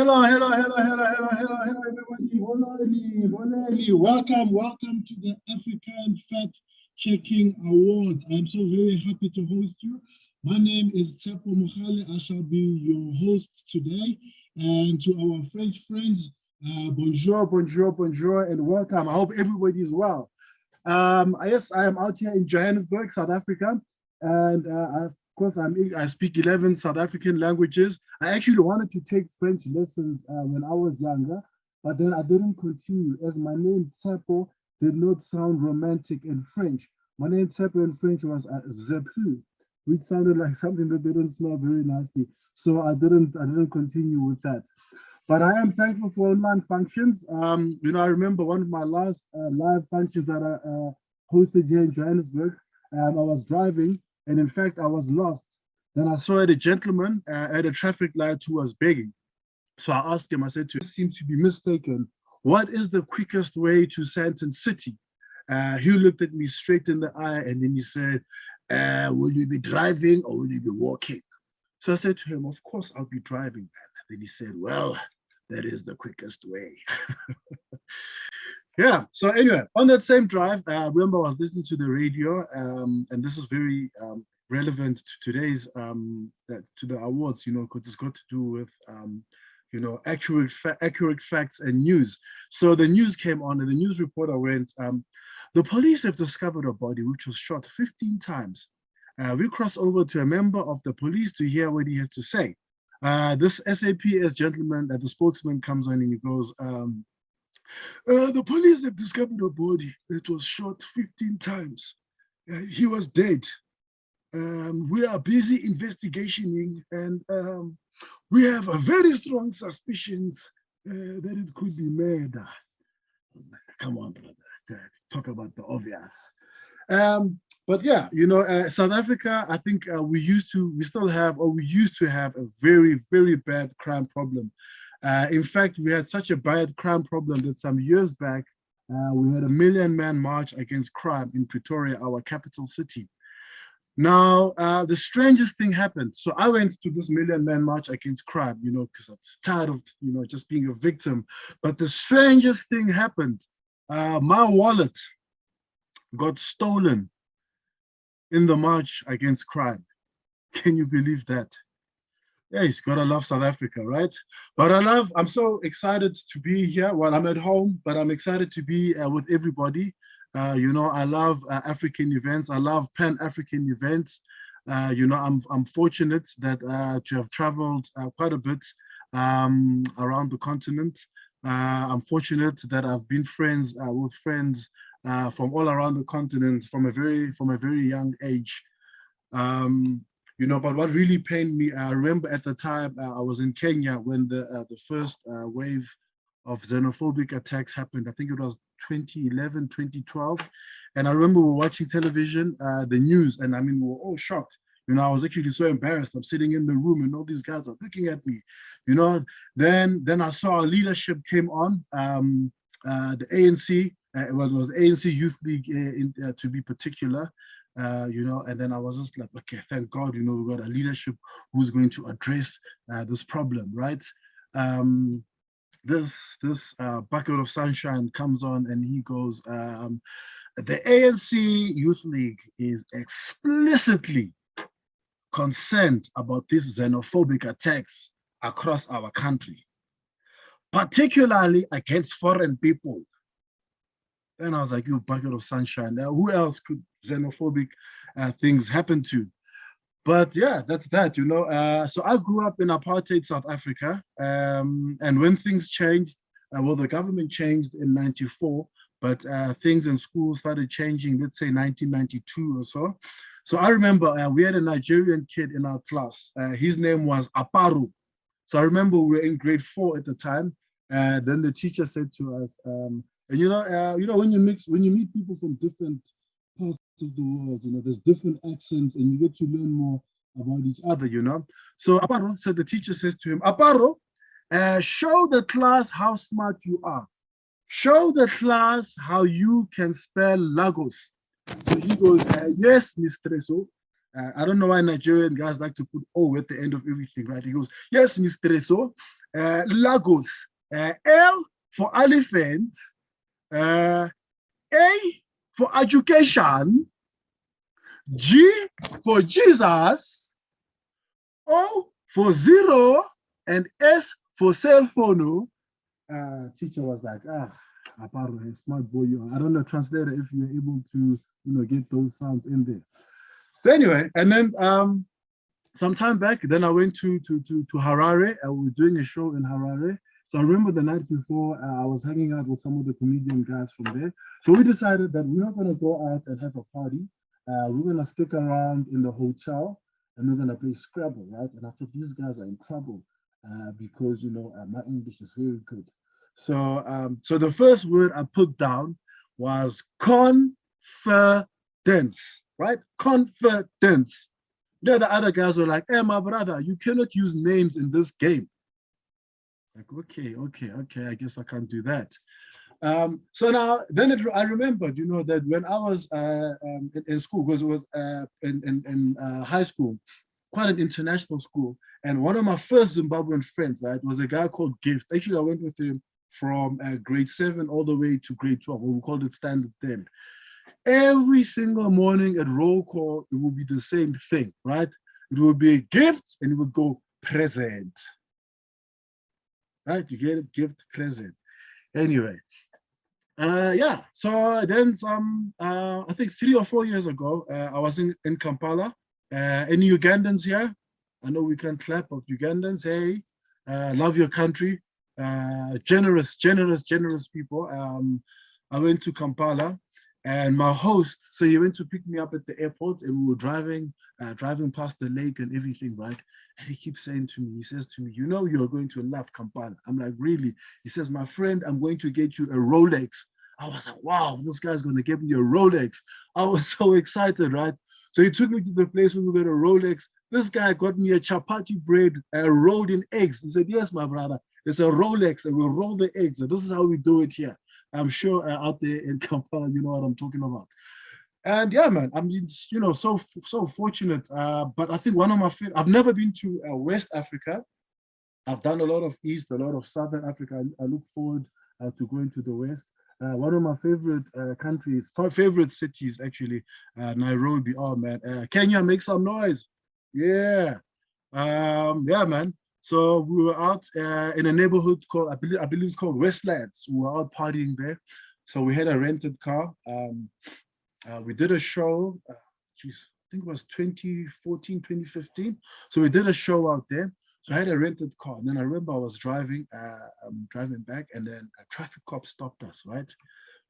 Hello, everybody. Bolani. Welcome to the African Fact Checking Award. I'm so very happy to host you. My name is Tsepo Mohale. I shall be your host today. And to our French friends, bonjour, and welcome. I hope everybody is well. Yes, I am out here in Johannesburg, South Africa, and of course, I speak 11 South African languages. I actually wanted to take French lessons when I was younger, but then I didn't continue as my name Tsepo did not sound romantic in French. My name Tsepo in French was Zepu, which sounded like something that didn't smell very nasty. So I didn't continue with that. But I am thankful for online functions. I remember one of my last live functions that I hosted here in Johannesburg. I was driving, and in fact, I was lost. Then I saw a gentleman at a traffic light who was begging. So I asked him, I said to him, seems to be mistaken. What is the quickest way to Sandton City? He looked at me straight in the eye, and then he said, will you be driving or will you be walking? So I said to him, of course, I'll be driving, man. Then he said, well, that is the quickest way. Yeah, so anyway, on that same drive, remember I was listening to the radio, and this is very relevant to today's, to the awards, because it's got to do with, accurate facts and news. So the news came on, and the news reporter went, the police have discovered a body which was shot 15 times. We cross over to a member of the police to hear what he has to say. This SAPS gentleman, the spokesman comes on and he goes, the police have discovered a body that was shot 15 times. He was dead. We are busy investigating, and we have a very strong suspicions that it could be murder. I was like, come on, brother, talk about the obvious. But yeah, South Africa, I think we used to have a very, very bad crime problem. In fact, we had such a bad crime problem that some years back, we had a 1 million man march against crime in Pretoria, our capital city. Now, the strangest thing happened. So I went to this 1 million man march against crime, because I was tired of, just being a victim. But the strangest thing happened. My wallet got stolen in the march against crime. Can you believe that? Yeah, you gotta love South Africa, right? But I'm so excited to be here. Well, I'm at home, but I'm excited to be with everybody. I love African events. I love Pan-African events. I'm fortunate that to have traveled quite a bit around the continent. I'm fortunate that I've been friends with friends from all around the continent from a very young age. But what really pained me, I remember at the time I was in Kenya when the first wave of xenophobic attacks happened. I think it was 2011, 2012. And I remember we were watching television, the news, and we were all shocked. I was actually so embarrassed. I'm sitting in the room and all these guys are looking at me. Then I saw our leadership came on, the ANC, well, it was the ANC Youth League to be particular. And then I was just like, okay, thank God, we got a leadership who's going to address this problem, right? This bucket of sunshine comes on and he goes, the ANC Youth League is explicitly concerned about these xenophobic attacks across our country, particularly against foreign people. And I was like, you bucket of sunshine. Now, who else could xenophobic things happen to? But yeah, that's that, So I grew up in apartheid South Africa. And when things changed, well, the government changed in 94, but things in schools started changing, let's say 1992 or so. So I remember we had a Nigerian kid in our class. His name was Aparo. So I remember we were in grade 4 at the time. Then the teacher said to us, and when you meet people from different parts of the world, there's different accents and you get to learn more about each other, So Aparo said, the teacher says to him, Aparo, show the class how smart you are. Show the class how you can spell Lagos. So he goes, yes, Mr. So. I don't know why Nigerian guys like to put O at the end of everything, right? He goes, yes, Mr. So. Lagos. L for elephant. A for education. G for Jesus. O for zero. And S for cell phone. Teacher was like, apparently, smart boy. I don't know, translator, if you're able to, get those sounds in there. So anyway, and then some time back, then I went to Harare. I was doing a show in Harare. So I remember the night before, I was hanging out with some of the comedian guys from there. So we decided that we're not going to go out and have a party. We're going to stick around in the hotel and we're going to play Scrabble, right? And I thought these guys are in trouble because, my English is very good. So, so the first word I put down was confidence, right? Confidence. The other guys were like, hey, my brother, you cannot use names in this game. Like, okay, I guess I can't do that. So now, then I remembered, that when I was in school, because it was in high school, quite an international school, and one of my first Zimbabwean friends, right, was a guy called Gift. Actually, I went with him from grade 7 all the way to grade 12, we called it standard 10. Every single morning at roll call, it would be the same thing, right? It would be a gift and it would go present. Right? You get it, gift, present. Anyway, yeah. So then I think 3 or 4 years ago, I was in Kampala. Any Ugandans here? I know we can clap, but Ugandans, hey, love your country. Generous people. I went to Kampala. And my host, so he went to pick me up at the airport and we were driving past the lake and everything, right? And he keeps saying to me, he says to me, you're going to love Kampala. I'm like, really? He says, my friend, I'm going to get you a Rolex. I was like, wow, this guy's going to give me a Rolex. I was so excited, right? So he took me to the place where we got a Rolex. This guy got me a chapati bread rolled in eggs. He said, yes, my brother, it's a Rolex and we'll roll the eggs. And this is how we do it here. I'm sure out there in Kampala, you know what I'm talking about. And yeah, man, I mean, so fortunate. But I think one of my favorite, I've never been to West Africa. I've done a lot of East, a lot of Southern Africa. I look forward to going to the West. One of my favorite countries, favorite cities, actually, Nairobi. Oh, man. Kenya, make some noise. Yeah. Yeah, man. So we were out in a neighborhood called, I believe it's called Westlands. We were out partying there. So we had a rented car. We did a show, I think it was 2014, 2015. So we did a show out there. So I had a rented car. And then I remember I was driving back and then a traffic cop stopped us, right?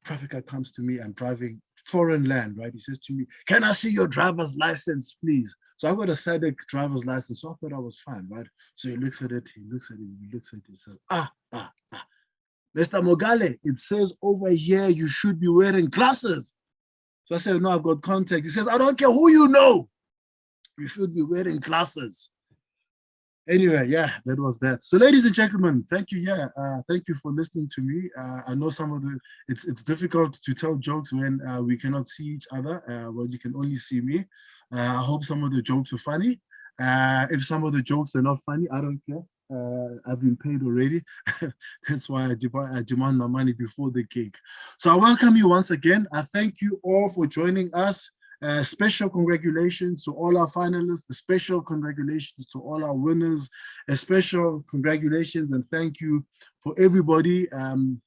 Traffic cop comes to me, I'm driving foreign land, right? He says to me, can I see your driver's license, please? So I got a SADC driver's license, so I thought I was fine, right? So he looks at it, he says, Mr. Mogale, it says over here you should be wearing glasses. So I said, no, I've got contact. He says, I don't care who you know, you should be wearing glasses. Anyway, yeah, that was that. So ladies and gentlemen, thank you. Yeah, thank you for listening to me. I know some of it's difficult to tell jokes when we cannot see each other, well, you can only see me. I hope some of the jokes are funny. If some of the jokes are not funny, I don't care. I've been paid already. That's why I demand my money before the gig. So I welcome you once again. I thank you all for joining us. Special congratulations to all our finalists, a special congratulations to all our winners, a special congratulations and thank you for everybody.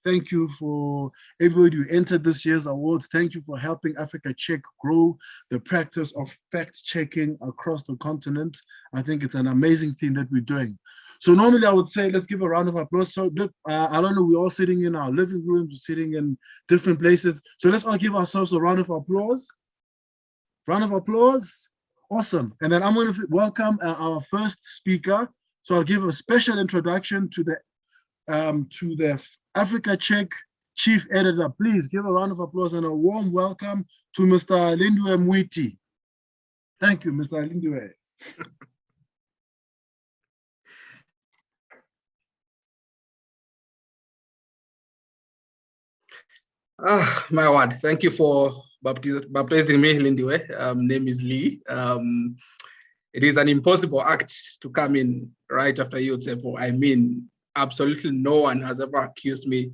Thank you for everybody who entered this year's awards. Thank you for helping Africa Check grow the practice of fact-checking across the continent. I think it's an amazing thing that we're doing. So normally I would say, let's give a round of applause. So I don't know, we're all sitting in our living rooms, sitting in different places. So let's all give ourselves a round of applause. Round of applause. Awesome. And then I'm going to welcome our first speaker. So I'll give a special introduction to the Africa Check Chief Editor. Please give a round of applause and a warm welcome to Mr. Lindiwe Mwiti. Thank you, Mr. Lindiwe. My word, thank you for baptizing me, Lindiwe. Name is Lee. It is an impossible act to come in right after you, Tsepo. I mean, absolutely no one has ever accused me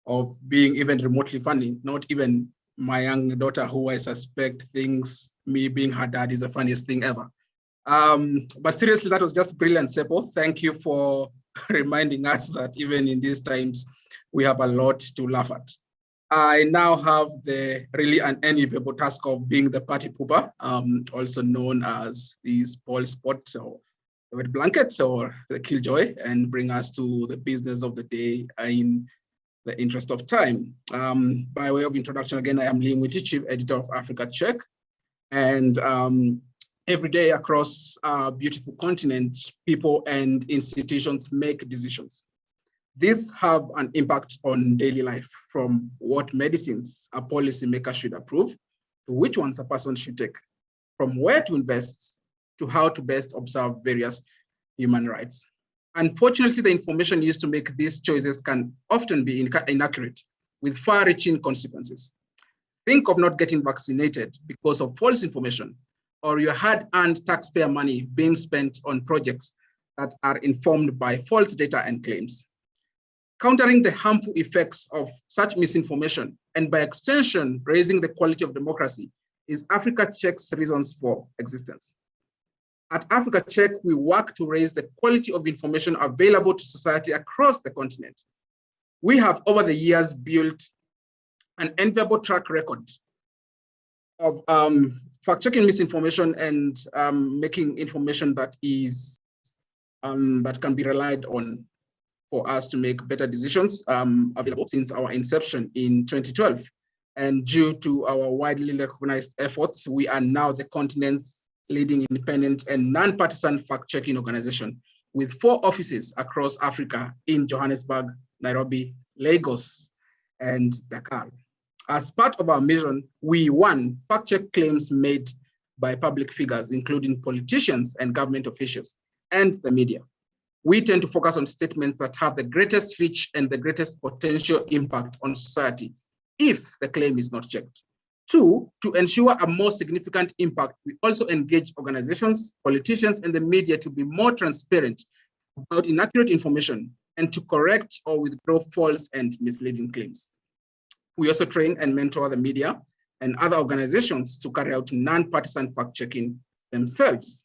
of being even remotely funny, not even my young daughter, who I suspect thinks me being her dad is the funniest thing ever. But seriously, that was just brilliant, Seppo. Thank you for reminding us that even in these times, we have a lot to laugh at. I now have the really unenviable task of being the party pooper, also known as the spoil spot or the wet blanket or the killjoy, and bring us to the business of the day in the interest of time. By way of introduction, again, I am Mwiti, Chief Editor of Africa Check. And every day across our beautiful continent, people and institutions make decisions. These have an impact on daily life, from what medicines a policymaker should approve to which ones a person should take, from where to invest to how to best observe various human rights. Unfortunately, the information used to make these choices can often be inaccurate, with far-reaching consequences. Think of not getting vaccinated because of false information, or your hard-earned taxpayer money being spent on projects that are informed by false data and claims. Countering the harmful effects of such misinformation, and by extension, raising the quality of democracy, is Africa Check's reasons for existence. At Africa Check, we work to raise the quality of information available to society across the continent. We have, over the years, built an enviable track record of fact-checking misinformation and making information that is that can be relied on for us to make better decisions available since our inception in 2012. And due to our widely recognized efforts, we are now the continent's leading independent and non-partisan fact-checking organization, with 4 offices across Africa in Johannesburg, Nairobi, Lagos, and Dakar. As part of our mission, we, 1, fact-check claims made by public figures, including politicians and government officials, and the media. We tend to focus on statements that have the greatest reach and the greatest potential impact on society if the claim is not checked. 2, to ensure a more significant impact, we also engage organizations, politicians, and the media to be more transparent about inaccurate information and to correct or withdraw false and misleading claims. We also train and mentor the media and other organizations to carry out non-partisan fact-checking themselves.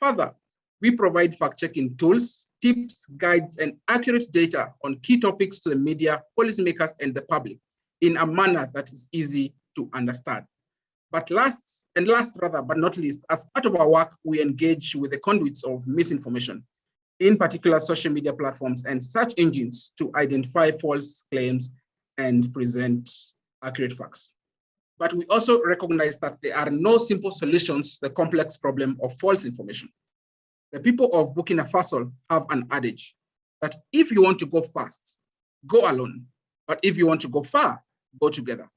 Further, we provide fact-checking tools, tips, guides, and accurate data on key topics to the media, policymakers, and the public in a manner that is easy to understand. But last but not least, as part of our work, we engage with the conduits of misinformation, in particular social media platforms and search engines, to identify false claims and present accurate facts. But we also recognize that there are no simple solutions to the complex problem of false information. The people of Burkina Faso have an adage that if you want to go fast, go alone, but if you want to go far, go together.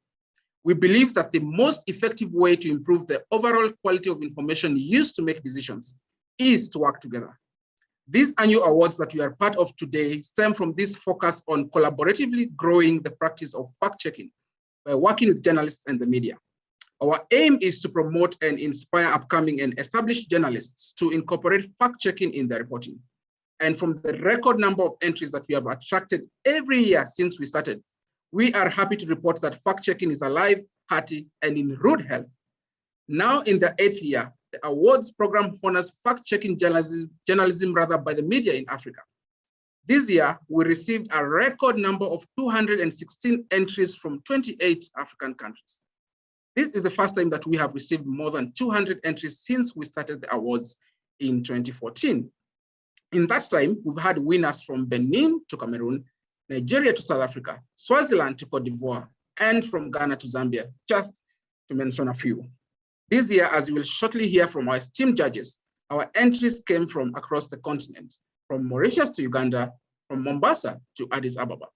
We believe that the most effective way to improve the overall quality of information used to make decisions is to work together. These annual awards that we are part of today stem from this focus on collaboratively growing the practice of fact-checking by working with journalists and the media. Our aim is to promote and inspire upcoming and established journalists to incorporate fact-checking in their reporting. And from the record number of entries that we have attracted every year since we started, we are happy to report that fact-checking is alive, hearty, and in rude health. Now in the 8th year, the awards program honors fact-checking journalism by the media in Africa. This year, we received a record number of 216 entries from 28 African countries. This is the first time that we have received more than 200 entries since we started the awards in 2014. In that time, we've had winners from Benin to Cameroon, Nigeria to South Africa, Swaziland to Cote d'Ivoire, and from Ghana to Zambia, just to mention a few. This year, as you will shortly hear from our esteemed judges, our entries came from across the continent, from Mauritius to Uganda, from Mombasa to Addis Ababa.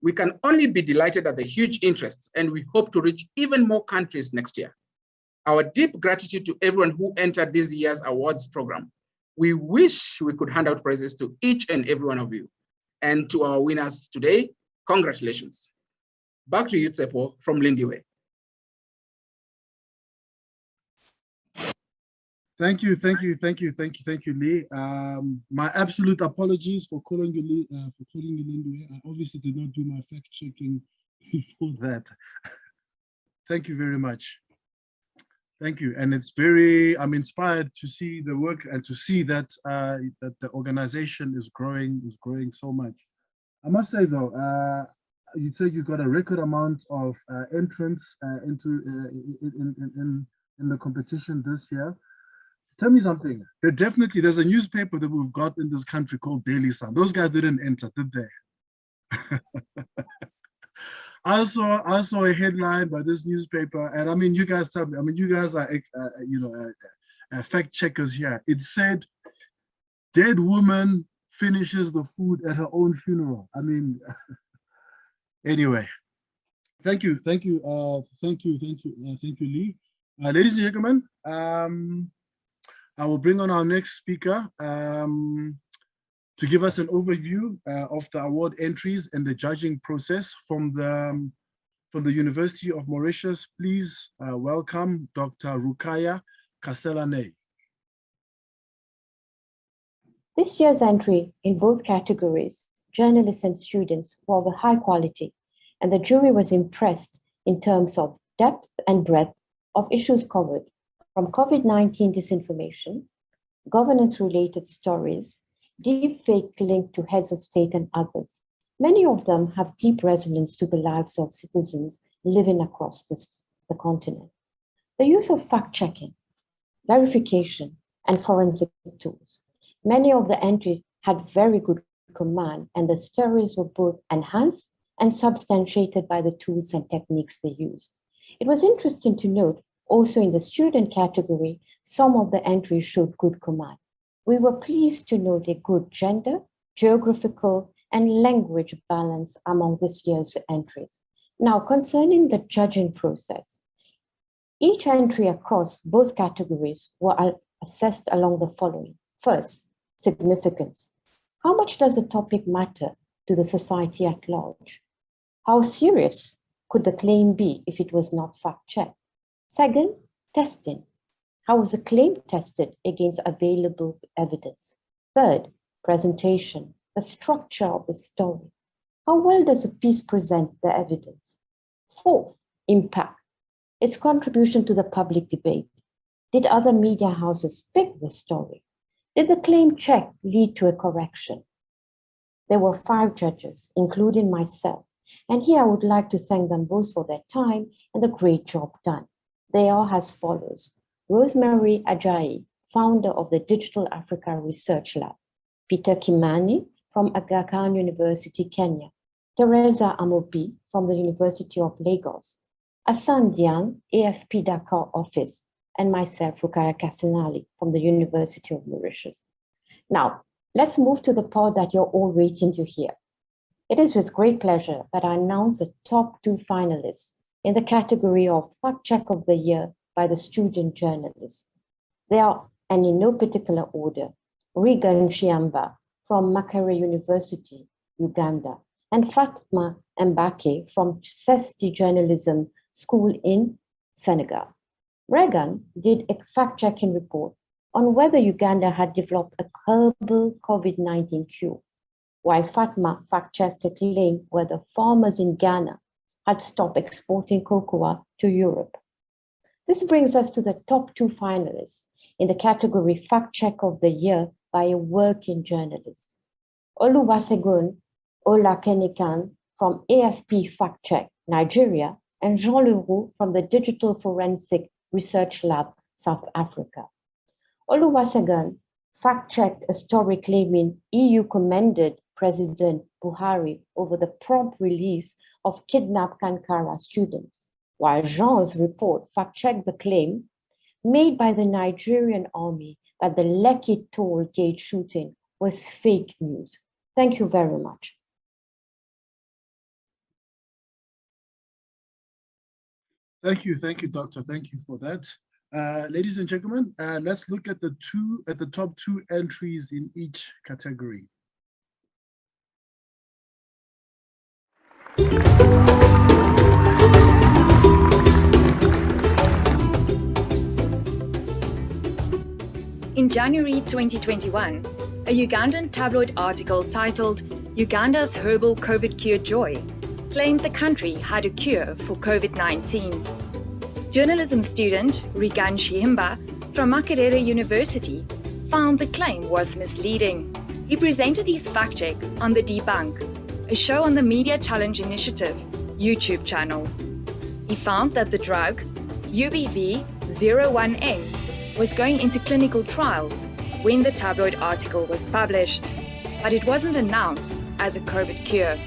We can only be delighted at the huge interest, and we hope to reach even more countries next year. Our deep gratitude to everyone who entered this year's awards program. We wish we could hand out prizes to each and every one of you. And to our winners today, congratulations. Back to you, Tsepo, from Lindiwe. Thank you, Lee. My absolute apologies for calling you Lee, Lee. I obviously did not do my fact checking before that. Thank you very much. Thank you, and I'm inspired to see the work and to see that that the organization is growing so much. I must say though, you said you got a record amount of entrants into in the competition this year. Tell me something. There's a newspaper that we've got in this country called Daily Sun. Those guys didn't enter, did they? I saw a headline by this newspaper, and I mean, you guys tell me. I mean, you guys are fact checkers here. It said, "Dead woman finishes the food at her own funeral." I mean, anyway. Thank you, Lee. Ladies and gentlemen, I will bring on our next speaker to give us an overview of the award entries and the judging process from the University of Mauritius. Please welcome Dr. Roukaya Kasenally. This year's entry in both categories, journalists and students, were of a high quality, and the jury was impressed in terms of depth and breadth of issues covered, from COVID-19 disinformation, governance-related stories, deep fake linked to heads of state and others. Many of them have deep resonance to the lives of citizens living across the continent. The use of fact-checking, verification, and forensic tools. Many of the entries had very good command, and the stories were both enhanced and substantiated by the tools and techniques they used. It was interesting to note also in the student category, some of the entries showed good command. We were pleased to note a good gender, geographical, and language balance among this year's entries. Now, concerning the judging process, each entry across both categories were assessed along the following. First, significance. How much does the topic matter to the society at large? How serious could the claim be if it was not fact-checked? Second, testing. How was the claim tested against available evidence? Third, presentation, the structure of the story. How well does a piece present the evidence? Fourth, impact, its contribution to the public debate. Did other media houses pick the story? Did the claim check lead to a correction? There were 5 judges, including myself, and here I would like to thank them both for their time and the great job done. They are as follows. Rosemary Ajayi, founder of the Digital Africa Research Lab. Peter Kimani from Aga Khan University, Kenya. Teresa Amobi from the University of Lagos. Asan Dian, AFP Dakar office, and myself, Roukaya Kasenally from the University of Mauritius. Now, let's move to the part that you're all waiting to hear. It is with great pleasure that I announce the top 2 finalists in the category of Fact Check of the Year by the student journalists. They are, and in no particular order, Regan Chiamba from Makerere University, Uganda, and Fatma Mbake from CESTI Journalism School in Senegal. Regan did a fact-checking report on whether Uganda had developed a herbal COVID-19 cure, while Fatma fact-checked the claim whether farmers in Ghana had stopped exporting cocoa to Europe. This brings us to the top 2 finalists in the category Fact Check of the Year by a working journalist. Oluwasegun Olakenikan from AFP Fact Check, Nigeria, and Jean Leroux from the Digital Forensic Research Lab, South Africa. Oluwasegun fact-checked a story claiming EU commended President Buhari over the prompt release of kidnapped Kankara students, while Jean's report fact-checked the claim made by the Nigerian army that the Lekki toll gate shooting was fake news. Thank you very much. Thank you, Doctor. Thank you for that. Ladies and gentlemen, let's look at the top 2 entries in each category. In January 2021, a Ugandan tabloid article titled "Uganda's Herbal COVID Cure Joy" claimed the country had a cure for COVID-19. Journalism student Rigan Shihimba from Makerere University found the claim was misleading. He presented his fact check on The Debunk, a show on the Media Challenge Initiative YouTube channel. He found that the drug UBV01N was going into clinical trials when the tabloid article was published, but it wasn't announced as a COVID cure.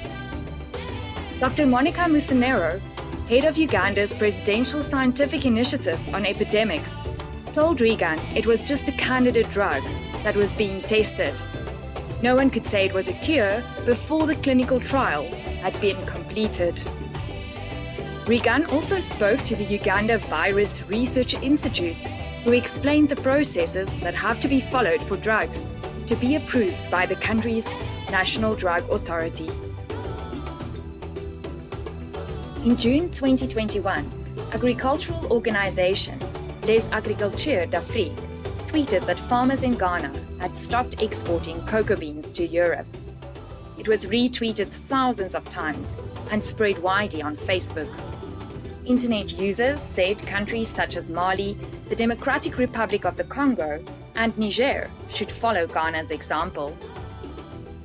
Dr. Monica Musanero, head of Uganda's Presidential Scientific Initiative on Epidemics, told Regan it was just a candidate drug that was being tested. No one could say it was a cure before the clinical trial had been completed. Regan also spoke to the Uganda Virus Research Institute, who explained the processes that have to be followed for drugs to be approved by the country's National Drug Authority. In June 2021, agricultural organization Les Agriculteurs d'Afrique tweeted that farmers in Ghana had stopped exporting cocoa beans to Europe. It was retweeted thousands of times and spread widely on Facebook. Internet users said countries such as Mali, the Democratic Republic of the Congo, and Niger should follow Ghana's example.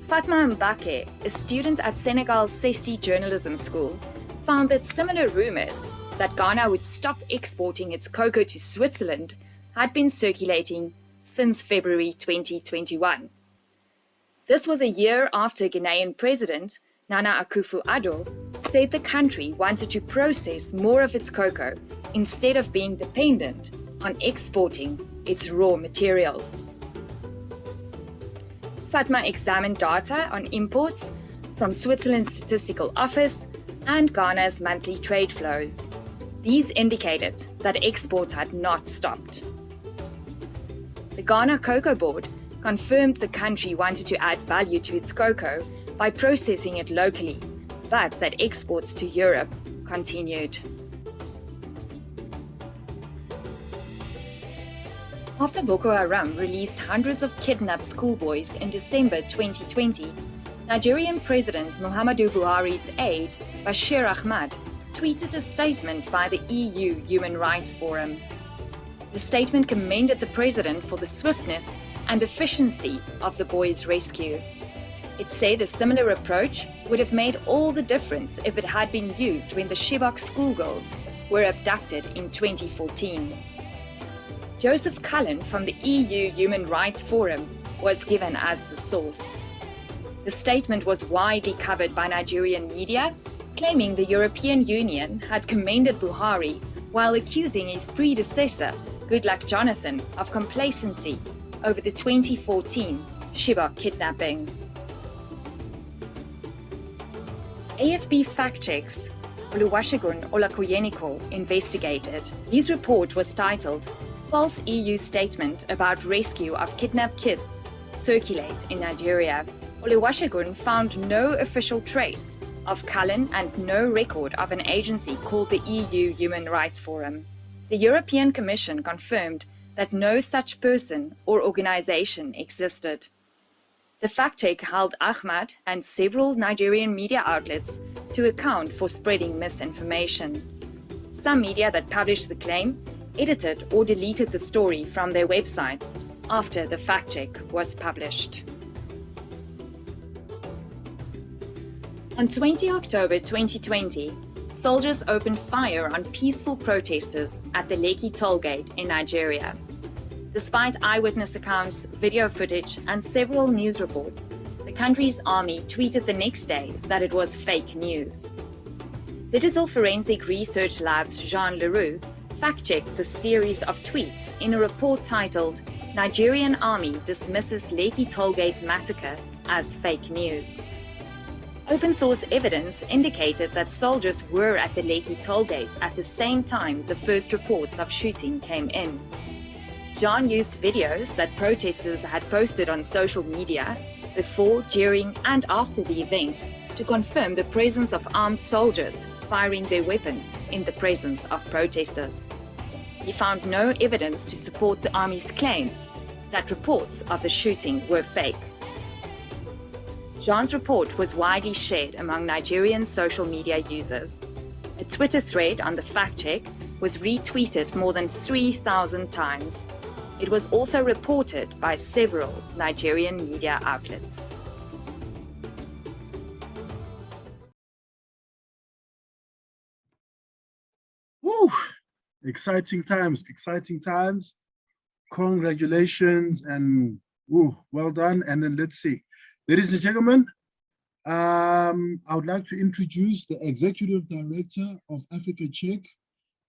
Fatma Mbake, a student at Senegal's Cesti Journalism School, found that similar rumors that Ghana would stop exporting its cocoa to Switzerland had been circulating since February 2021. This was a year after Ghanaian President Nana Akufo-Addo said the country wanted to process more of its cocoa instead of being dependent on exporting its raw materials. Fatma examined data on imports from Switzerland's Statistical Office and Ghana's monthly trade flows. These indicated that exports had not stopped. The Ghana Cocoa Board confirmed the country wanted to add value to its cocoa by processing it locally, but that exports to Europe continued. After Boko Haram released hundreds of kidnapped schoolboys in December 2020, Nigerian President Muhammadu Buhari's aide, Bashir Ahmad, tweeted a statement by the EU Human Rights Forum. The statement commended the president for the swiftness and efficiency of the boys' rescue. It said a similar approach would have made all the difference if it had been used when the Chibok schoolgirls were abducted in 2014. Joseph Cullen from the EU Human Rights Forum was given as the source. The statement was widely covered by Nigerian media, claiming the European Union had commended Buhari while accusing his predecessor, Goodluck Jonathan, of complacency over the 2014 Chibok kidnapping. AFP fact checks Oluwasegun Olakoyeniko investigated. His report was titled "False EU Statement About Rescue of Kidnapped Kids Circulate in Nigeria." Oluwasegun found no official trace of Cullen and no record of an agency called the EU Human Rights Forum. The European Commission confirmed that no such person or organization existed. The fact-check held Ahmad and several Nigerian media outlets to account for spreading misinformation. Some media that published the claim edited or deleted the story from their websites after the fact-check was published. On 20 October 2020, soldiers opened fire on peaceful protesters at the Lekki toll gate in Nigeria. Despite eyewitness accounts, video footage, and several news reports, the country's army tweeted the next day that it was fake news. Digital Forensic Research Lab's Jean Leroux fact-checked the series of tweets in a report titled "Nigerian Army Dismisses Lekki Tollgate Massacre as Fake News." Open source evidence indicated that soldiers were at the Lekki tollgate at the same time the first reports of shooting came in. John used videos that protesters had posted on social media before, during, and after the event to confirm the presence of armed soldiers firing their weapons in the presence of protesters. He found no evidence to support the army's claims that reports of the shooting were fake. Jean's report was widely shared among Nigerian social media users. A Twitter thread on the fact-check was retweeted more than 3,000 times. It was also reported by several Nigerian media outlets. Woo! Exciting times, exciting times. Congratulations and woo, well done. And then let's see. Ladies and gentlemen, I would like to introduce the Executive Director of Africa Check.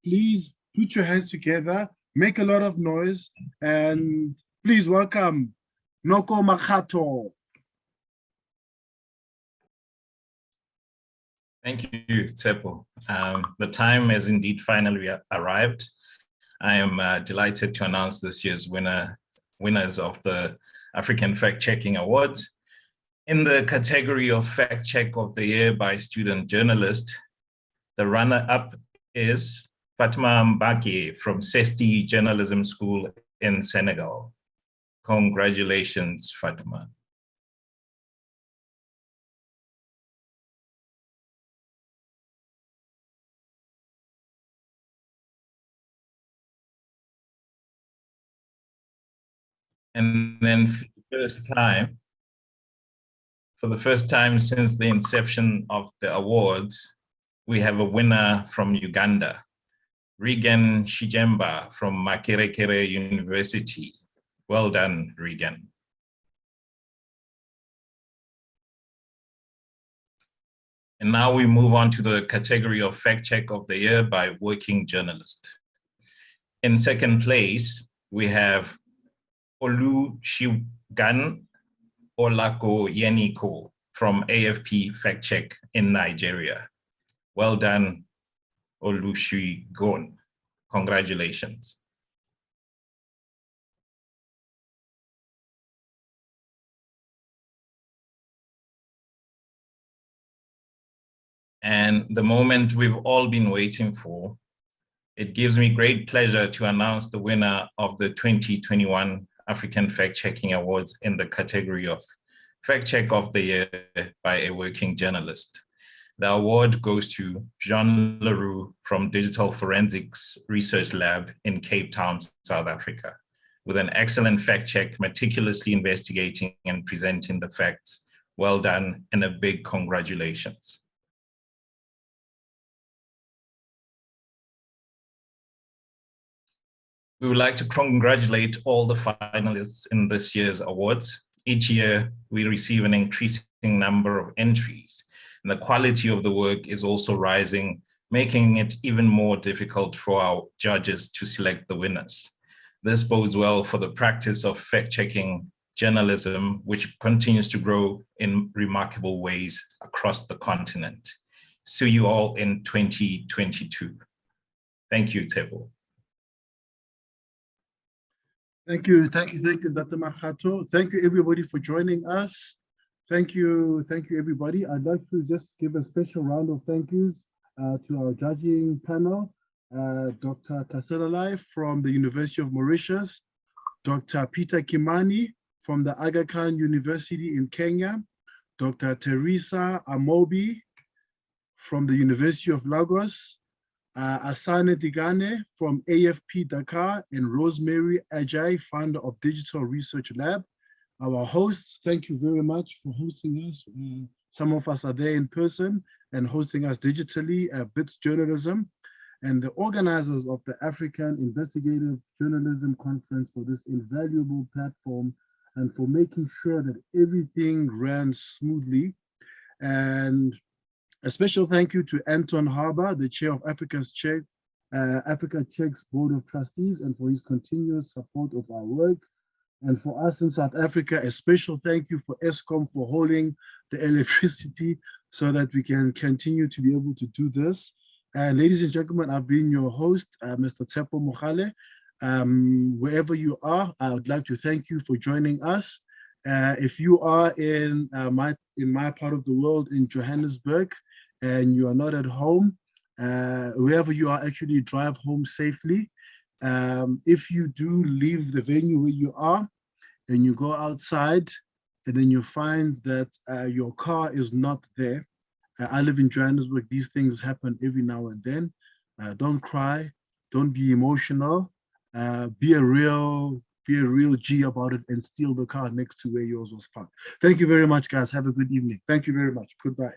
Please put your hands together, make a lot of noise, and please welcome Noko Makgato. Thank you, Tsepo. The time has indeed finally arrived. I am delighted to announce this year's winners of the African Fact-Checking Awards. In the category of Fact Check of the Year by Student Journalist, the runner-up is Fatima Mbaki from Sesti Journalism School in Senegal. Congratulations, Fatima. And then for the first time since the inception of the awards, we have a winner from Uganda, Regan Shijemba from Makerere University. Well done, Regan. And now we move on to the category of Fact Check of the Year by Working Journalist. In second place, we have Olusegun Olako Yeniko from AFP Fact Check in Nigeria. Well done, Olusegun. Congratulations. And the moment we've all been waiting for, it gives me great pleasure to announce the winner of the 2021 African Fact-Checking Awards in the category of Fact Check of the Year by a Working Journalist. The award goes to Jean Leroux from Digital Forensics Research Lab in Cape Town, South Africa, with an excellent fact check, meticulously investigating and presenting the facts. Well done, and a big congratulations. We would like to congratulate all the finalists in this year's awards. Each year, we receive an increasing number of entries, and the quality of the work is also rising, making it even more difficult for our judges to select the winners. This bodes well for the practice of fact-checking journalism, which continues to grow in remarkable ways across the continent. See you all in 2022. Thank you, Tebo. Thank you, Dr. Makgato. Thank you, everybody, for joining us. Thank you, everybody. I'd like to just give a special round of thank yous to our judging panel, Dr. Kasenally from the University of Mauritius, Dr. Peter Kimani from the Aga Khan University in Kenya, Dr. Teresa Amobi from the University of Lagos, Asane Digane from AFP Dakar, and Rosemary Ajay, founder of Digital Research Lab. Our hosts, thank you very much for hosting us. Some of us are there in person and hosting us digitally at BITS Journalism, and the organizers of the African Investigative Journalism Conference for this invaluable platform and for making sure that everything ran smoothly. And a special thank you to Anton Harbour, the chair of Africa Check's Board of Trustees, and for his continuous support of our work. And for us in South Africa, a special thank you for Eskom for holding the electricity so that we can continue to be able to do this. Ladies and gentlemen, I've been your host, Mr. Tsepo Mogale. Wherever you are, I would like to thank you for joining us. If you are in my part of the world, in Johannesburg, and you are not at home, wherever you are, actually drive home safely. If you do leave the venue where you are, and you go outside and then you find that your car is not there. I live in Johannesburg. These things happen every now and then. Don't cry. Don't be emotional. Be a real G about it and steal the car next to where yours was parked. Thank you very much, guys. Have a good evening. Thank you very much. Goodbye.